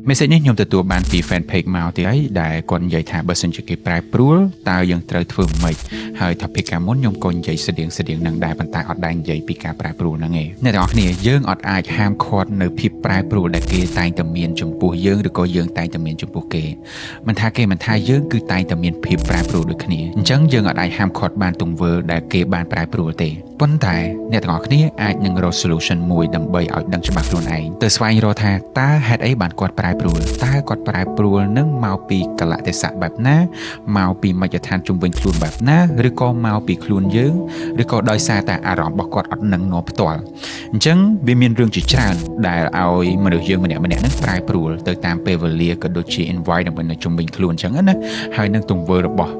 message នេះខ្ញុំទទួលបានពី fan page មកទីហើយដែលគាត់និយាយថាបើសិនជាគេប្រែប្រួលតើយើងត្រូវធ្វើម៉េចហើយ topic កាលមុនខ្ញុំក៏និយាយស្តៀងនឹងដែរប៉ុន្តែអត់ដែរនិយាយពីការប្រែប្រួលហ្នឹងឯងអ្នកទាំងអស់គ្នាយើងអត់អាចហាមឃាត់នៅភាពប្រែប្រួលដែលគេតែងតែមានចំពោះយើងឬក៏យើងតែងតែមានចំពោះគេមិនថាគេមិនថាយើងគឺតែងតែមានភាពប្រែប្រួលដូចគ្នាអញ្ចឹងយើងអត់អាចហាមឃាត់បានទង្វើដែលគេបានប្រែប្រួលទេប៉ុន្តែអ្នកទាំងអស់គ្នាអាចនឹងរក solution មួយដើម្បីឲ្យដឹងច្បាស់ខ្លួនឯងទៅស្វែងរកថាតើហេតុអីបានគាត់ប្រែប្រួលតើគាត់ប្រែប្រួលនឹងមកពីកលៈទេសៈបែបណាមកពីមជ្ឈដ្ឋានជុំវិញខ្លួនបែបណាឬក៏មកពីខ្លួនយើងឬក៏ដោយសារតែអារម្មណ៍របស់គាត់អត់នឹងនាំផ្ទាល់អញ្ចឹងវាមានរឿងជាច្រើនដែលឲ្យមនុស្សយើងម្នាក់នឹងប្រែប្រួលទៅតាមពេលវេលាក៏ដូចជា environment នៅជុំវិញខ្លួនអញ្ចឹងណាហើយនឹងទង្វើរបស់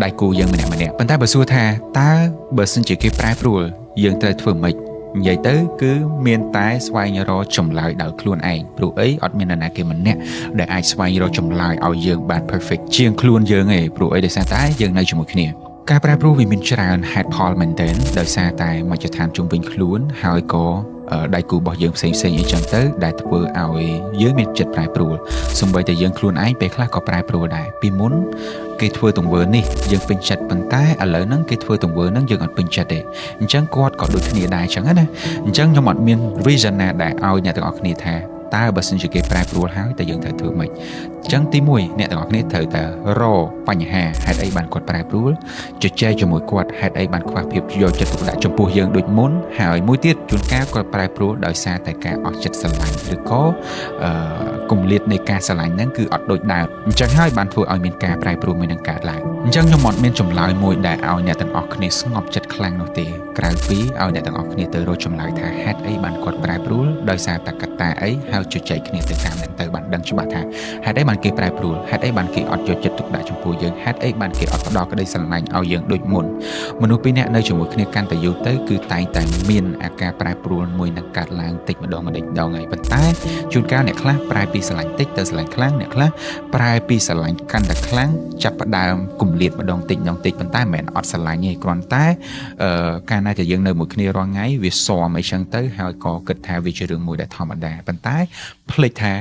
ដៃគូយើងម្នាក់ប៉ុន្តែបើសួរថាតើបើសិនជាគេប្រែប្រួលយើងត្រូវធ្វើម៉េចនិយាយទៅគឺមានតែស្វែងរកចម្លើយដោយខ្លួនឯងព្រោះអីអត់មាននរណាគេម្នាក់ដែលអាចស្វែងរកចម្លើយឲ្យយើងបាន perfect ជាងខ្លួនយើងឯងព្រោះអីដោយសារតែយើងនៅជាមួយគ្នាការប្រែប្រួលវាមានច្រើនហេតុផលមែនទែនដោយសារតែមជ្ឈដ្ឋានជុំវិញខ្លួនហើយក៏ដៃគូរបស់យើងផ្សេងអីចឹងទៅដែលធ្វើឲ្យយើងមានចិត្តប្រែប្រួលសូម្បីតែយើងខ្លួនឯងពេលខ្លះក៏ប្រែប្រួលដែរពីមុនគេធ្វើទង្វើនេះយើងពេញចិត្តប៉ុន្តែឥឡូវហ្នឹងគេធ្វើទង្វើហ្នឹងយើងអត់ពេញចិត្តទេអញ្ចឹងគាត់ក៏ដូចគ្នាដែរអញ្ចឹងណាអញ្ចឹងខ្ញុំអត់មាន reason ណាដែលឲ្យអ្នកទាំងអស់គ្នាថាតើបើសិនជាគេប្រែប្រួលហើយតើយើងត្រូវធ្វើម៉េចអញ្ចឹងទី1អ្នកទាំងអស់គ្នាត្រូវតែរកបញ្ហាហេតុអីបានគាត់ប្រែប្រួលជជែកជាមួយគាត់ហេតុអីបានខ្វះភាពយកចិត្តទុកដាក់ចំពោះយើងដូចមុនហើយមួយទៀតជួនកាលគាត់ប្រែប្រួលដោយសារតែការអស់ចិត្តស្រឡាញ់ឬក៏គម្លាតនៃការស្រឡាញ់ហ្នឹងគឺអត់ដូចដើមអញ្ចឹងហើយបានធ្វើឲ្យមានការប្រែប្រួលមួយនឹងកើតឡើងអញ្ចឹងខ្ញុំអត់មានចម្លើយមួយដែលឲ្យអ្នកទាំងអស់គ្នាស្ងប់ចិត្តខ្លាំងនោះទេក្រៅពីឲ្យអ្នកទាំងអស់គ្នាទៅរកចម្លើយថាហេតុអីបានគាត់ប្រែប្រួលដោយសារតែកត្តាអីហើយជជែកគ្នាទៅតាមហ្នឹងទៅបានដឹងច្បាស់ថាហេតុអីបានគេប្រែប្រួលហេតុអីបានគេអត់យកចិត្តទុកដាក់ចំពោះយើងហេតុអីបានគេអត់ផ្ដល់ក្តីស្រឡាញ់ឲ្យយើងដូចមុនមនុស្សពីរនាក់នៅជាមួយគ្នាកាន់តែយូរទៅគឺតែងតែមានអាការប្រែប្រួលមួយនឹងកាត់ឡើងតិចម្ដងហើយប៉ុន្តែជួនកាលអ្នកខ្លះប្រែពីស្រឡាញ់តិចទៅស្រឡាញ់ខ្លាំងអ្នកខ្លះប្រែពីស្រឡាញ់កាន់តែខ្លាំងចាប់ផ្ដើមគម្លាតម្ដងតិចប៉ុន្តែមិនមែនអត់ស្រឡាញ់ទេគ្រាន់តែកាលណាតែយើងនៅមួយគ្នារាល់ថ្ងៃវាស៊ាំអីចឹងទៅហើយក៏គិតថាវាជារឿងមួយដែលធម្មតាប៉ុន្តែភ្លេចថា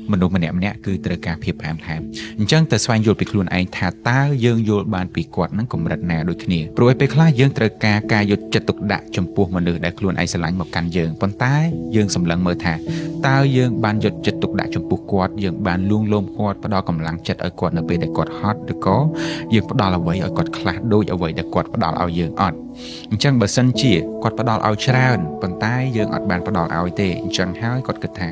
មនុស្សម្នាក់គឺត្រូវការភាពផ្អែមល្ហែមអញ្ចឹងទៅស្វែងយល់ពីខ្លួនឯងថាតើយើងយល់បានពីគាត់នឹងកម្រិតណាដូចគ្នាព្រោះឯពេលខ្លះយើងត្រូវការយកចិត្តទុកដាក់ចំពោះមនុស្សដែលខ្លួនឯងស្រឡាញ់មកកាន់យើងប៉ុន្តែយើងសម្លឹងមើលថាតើយើងបានយកចិត្តទុកដាក់ចំពោះគាត់យើងបានលួងលោមគាត់ផ្ដល់កម្លាំងចិត្តឲ្យគាត់នៅពេលដែលគាត់ហត់ឬក៏យើងផ្ដល់អ្វីឲ្យគាត់ខ្លះដូចអ្វីដែលគាត់ផ្ដល់ឲ្យយើងអត់អញ្ចឹងបើសិនជាគាត់ផ្ដល់ឲ្យច្រើនប៉ុន្តែយើងអត់បានផ្ដល់ឲ្យទេអញ្ចឹងហើយគាត់គិតថ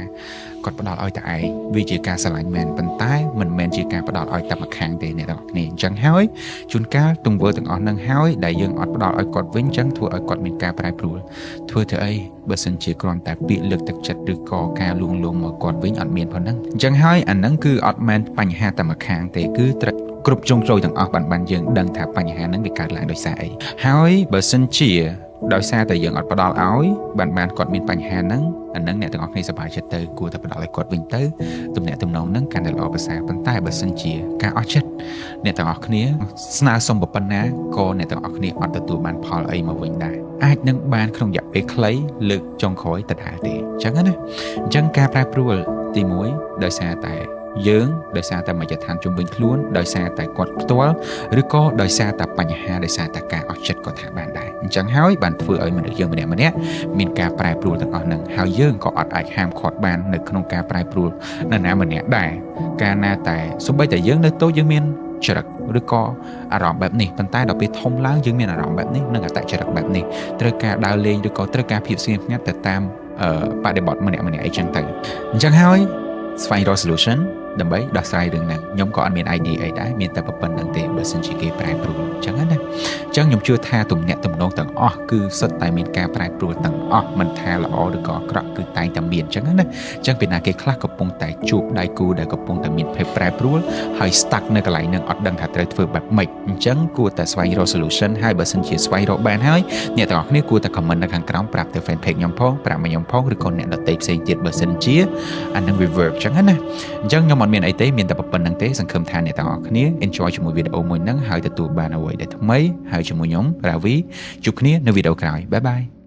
ាគាត់ផ្ដល់ឲ្យតែឯងវាជាការស្រឡាញ់មែនប៉ុន្តែមិនមែនជាការផ្ដល់ឲ្យតែម្ខាងទេអ្នកទាំងអស់គ្នាអញ្ចឹងហើយជួនកាលទង្វើទាំងអស់នឹងហើយដែលយើងអត់ផ្ដល់ឲ្យគាត់វិញអញ្ចឹងធ្វើឲ្យគាត់មានការប្រែប្រួលធ្វើទៅអីបើសិនជាគ្រាន់តែពាក្យលើកទឹកចិត្តឬក៏ការលួងលោមមកគាត់វិញអត់មានប៉ុណ្ណឹងអញ្ចឹងហើយអាហ្នឹងគឺអត់មែនបញ្ហាតែម្ខាងទេគឺត្រូវគ្រប់ជ្រុងជ្រោយទាំងអស់បានយើងដឹងថាបញ្ហាហ្នឹងវាកើតឡើងដោយសារអីហើយបើសិនជាដោយសារតែយើងអត់ផ្ដល់ឲ្យបានគាត់មានបញ្ហាហ្នឹងអាហ្នឹងអ្នកទាំងអស់គ្នាសប្បាយចិត្តទៅគួរតែផ្ដល់ឲ្យគាត់វិញទៅទំនាក់ទំនងហ្នឹងកាន់តែល្អប្រសើរប៉ុន្តែបើសិនជាការអស់ចិត្តអ្នកទាំងអស់គ្នាស្នើសុំប៉ុណ្ណាក៏អ្នកទាំងអស់គ្នាអត់ទទួលបានផលអីមកវិញដែរអាចនឹងបានក្នុងរយៈពេលខ្លីលើកចុងក្រោយដដែលទេអញ្ចឹងណាអញ្ចឹងការប្រែប្រួលទី1ដោយសារតែយើងដោយសារតែមជ្ឈដ្ឋានជុំវិញខ្លួនដោយសារតែគាត់ផ្ទាល់ឬក៏ដោយសារតែបញ្ហាដោយសារតែការអស់ចិត្តក៏ថាបានដែរអញ្ចឹងហើយបានធ្វើឲ្យមនុស្សយើងម្នាក់មានការប្រែប្រួលទាំងអស់ហ្នឹងហើយយើងក៏អត់អាចហាមឃាត់បាននៅក្នុងការប្រែប្រួលនរណាម្នាក់ដែរកាលណាតែសូម្បីតែយើងនៅតូចយើងមានចរិតឬក៏អារម្មណ៍បែបនេះប៉ុន្តែដល់ពេលធំឡើងយើងមានអារម្មណ៍បែបនេះនិងអត្តចរិតបែបនេះត្រូវការដើរលេងឬក៏ត្រូវការភាពស្ងៀមស្ងាត់ទៅតាមបរិបទម្នាក់អីចឹងទៅអញ្ចឹងហើយស្វែងរក solution ដើម្បីដោះស្រាយរឿងហ្នឹងខ្ញុំក៏អត់មាន idea អីដែរមានតែប៉ុណ្្នឹងទេបើសិនជាគេប្រែប្រួលអញ្ចឹងណាអញ្ចឹងខ្ញុំជឿថាទំនាក់ទំនងទាំងអស់គឺសុទ្ធតែមានការប្រែប្រួលទាំងអស់មិនថាល្អឬក៏អាក្រក់គឺតែងតែមានអញ្ចឹងណាអញ្ចឹងពេលណាគេខ្លះកំពុងតែជួបដៃគូដែលកំពុងតែមានភាពប្រែប្រួលហើយ stuck នៅកន្លែងហ្នឹងអត់ដឹងថាត្រូវធ្វើបែបម៉េចអញ្ចឹងគួរតែស្វែងរក solution ហើយបើសិនជាស្វែងរកបានហើយអ្នកទាំងអស់គ្នាគួរតែ comment នៅខាងក្រោមប្រាប់ទៅ fan page ខ្ញុំផងប្រាប់មកខ្ញុំផងឬក៏អ្នកដទៃផ្សេងទៀតបើសិនជាអានឹង reverb អញ្ចឹងណាអញ្ចឹងខ្ញុំអត់មានអីទេមានតែប៉ុណ្្នឹងទេសង្ឃឹមថាអ្នកទាំងអស់គ្នា enjoy ជាមួយវីដេអូមួយហ្នឹងហើយទទួលបានអ្វីដែលថ្មីហើយជាមួយខ្ញុំ Ravi ជួបគ្នានៅវីដេអូក្រោយបាយបាយ